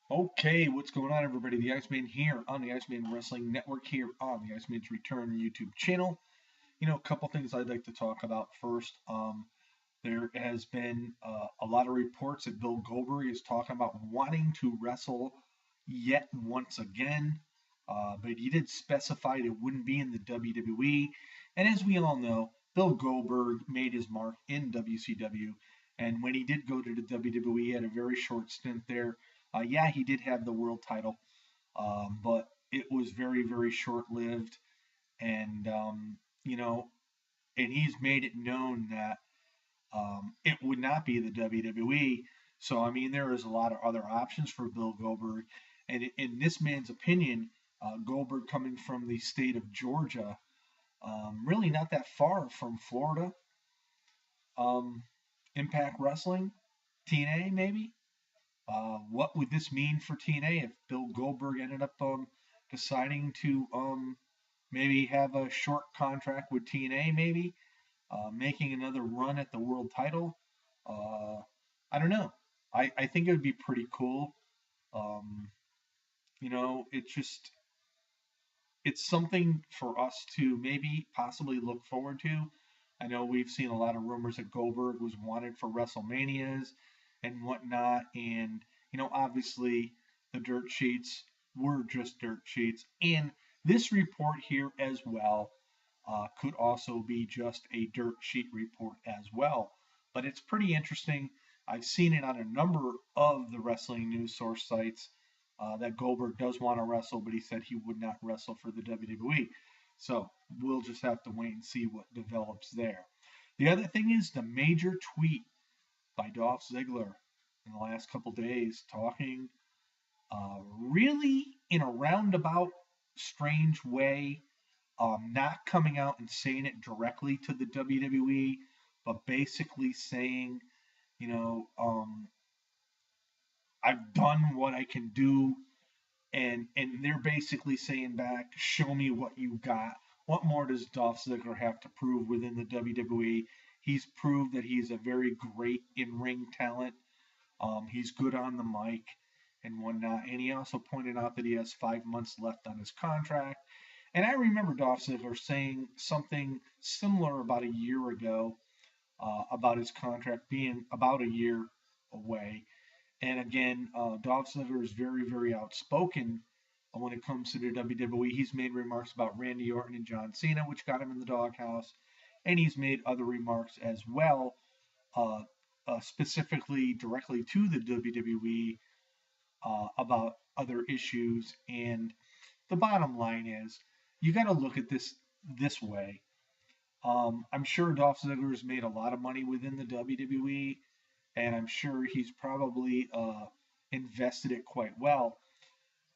Okay, what's going on, everybody? The Iceman here on the Iceman Wrestling Network here on the Iceman's Return YouTube channel. A couple things I'd like to talk about first. There has been a lot of reports that Bill Goldberg is talking about wanting to wrestle yet once again, but he did specify it wouldn't be in the WWE. And as we all know, Bill Goldberg made his mark in WCW, and when he did go to the WWE, he had a very short stint there. Yeah, he did have the world title, but it was very, very short lived. And, and he's made it known that it would not be the WWE. So, I mean, there is a lot of other options for Bill Goldberg. And in this man's opinion, Goldberg coming from the state of Georgia, really not that far from Florida, um, Impact Wrestling, TNA maybe. What would this mean for TNA if Bill Goldberg ended up deciding to maybe have a short contract with TNA, maybe making another run at the world title? Uh, I don't know. I think it would be pretty cool. Um, it's something for us to maybe possibly look forward to. I know we've seen a lot of rumors that Goldberg was wanted for WrestleManias and whatnot, and obviously the dirt sheets were just dirt sheets, and this report here as well could also be just a dirt sheet report as well. But it's pretty interesting. I've seen it on a number of the wrestling news source sites that Goldberg does want to wrestle, but he said he would not wrestle for the WWE. So we'll just have to wait and see what develops there. The other thing is the major tweet by Dolph Ziggler in the last couple days, talking really in a roundabout, strange way, not coming out and saying it directly to the WWE, but basically saying, you know, um, I've done what I can do, and they're basically saying back, show me what you got. What more does Dolph Ziggler have to prove within the WWE? He's proved that he's a very great in-ring talent. He's good on the mic and whatnot. And he also pointed out that he has 5 months left on his contract. And I remember Dolph Ziggler saying something similar about a year ago about his contract being about a year away. And again, Dolph Ziggler is very, very outspoken when it comes to the WWE. He's made remarks about Randy Orton and John Cena, which got him in the doghouse. And he's made other remarks as well, uh, specifically directly to the WWE about other issues. And the bottom line is, you got to look at this way. I'm sure Dolph Ziggler has made a lot of money within the WWE, and I'm sure he's probably invested it quite well.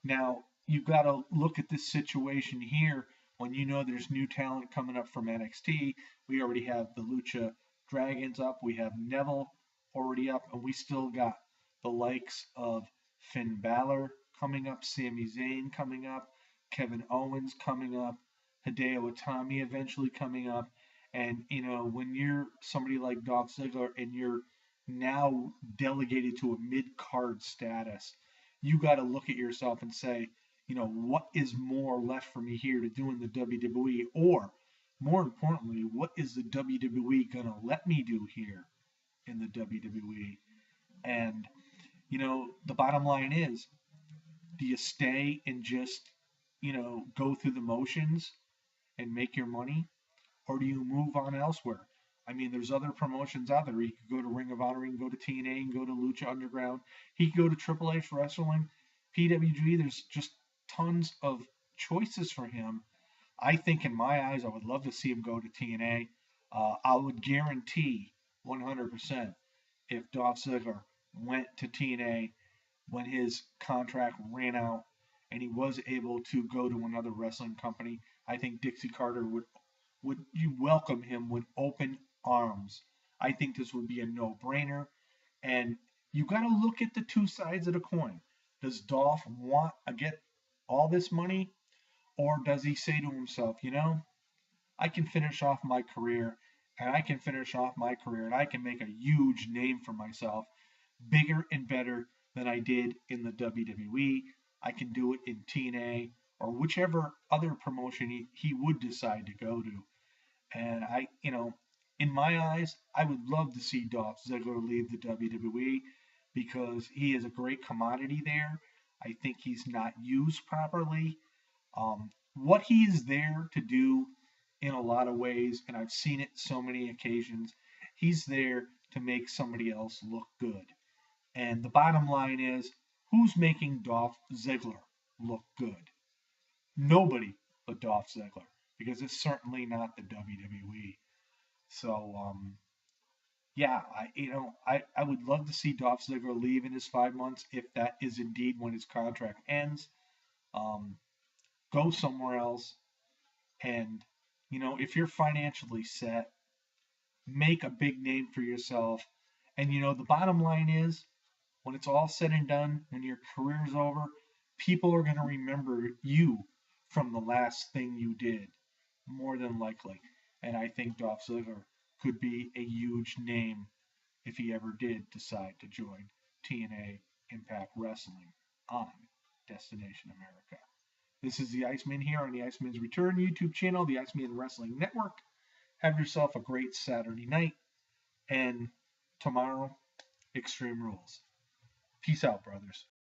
Now, you've got to look at this situation here when you know there's new talent coming up from NXT. We already have the Lucha Dragons up, we have Neville already up, and we still got the likes of Finn Balor coming up, Sami Zayn coming up, Kevin Owens coming up, Hideo Itami eventually coming up. And, when you're somebody like Dolph Ziggler and you're now delegated to a mid card status, you got to look at yourself and say, what is more left for me here to do in the WWE? Or, more importantly, what is the WWE going to let me do here in the WWE? And, the bottom line is, do you stay and just, go through the motions and make your money? Or do you move on elsewhere? I mean, there's other promotions out there. He could go to Ring of Honor, he can go to TNA, he can go to Lucha Underground, he could go to Triple H Wrestling, PWG. There's just tons of choices for him. I think, in my eyes, I would love to see him go to TNA. I would guarantee 100% if Dolph Ziggler went to TNA when his contract ran out and he was able to go to another wrestling company, I think Dixie Carter would you welcome him with open arms. I think this would be a no-brainer. And you got to look at the two sides of the coin. Does Dolph want to get all this money, or does he say to himself, I can finish off my career, and I can finish off my career, and I can make a huge name for myself, bigger and better than I did in the WWE. I can do it in TNA or whichever other promotion he would decide to go to. And in my eyes, I would love to see Dolph Ziggler leave the WWE because he is a great commodity there. I think he's not used properly. What he is there to do in a lot of ways, and I've seen it so many occasions, he's there to make somebody else look good. And the bottom line is, who's making Dolph Ziggler look good? Nobody but Dolph Ziggler, because it's certainly not the WWE. So, yeah, I would love to see Dolph Ziggler leave in his 5 months if that is indeed when his contract ends. Um, go somewhere else, and if you're financially set, make a big name for yourself. And the bottom line is, when it's all said and done, when your career's over, people are going to remember you from the last thing you did, more than likely. And I think Dolph Ziggler could be a huge name if he ever did decide to join TNA Impact Wrestling on Destination America. This is the Iceman here on the Iceman's Return YouTube channel, the Iceman Wrestling Network. Have yourself a great Saturday night, and tomorrow, Extreme Rules. Peace out, brothers.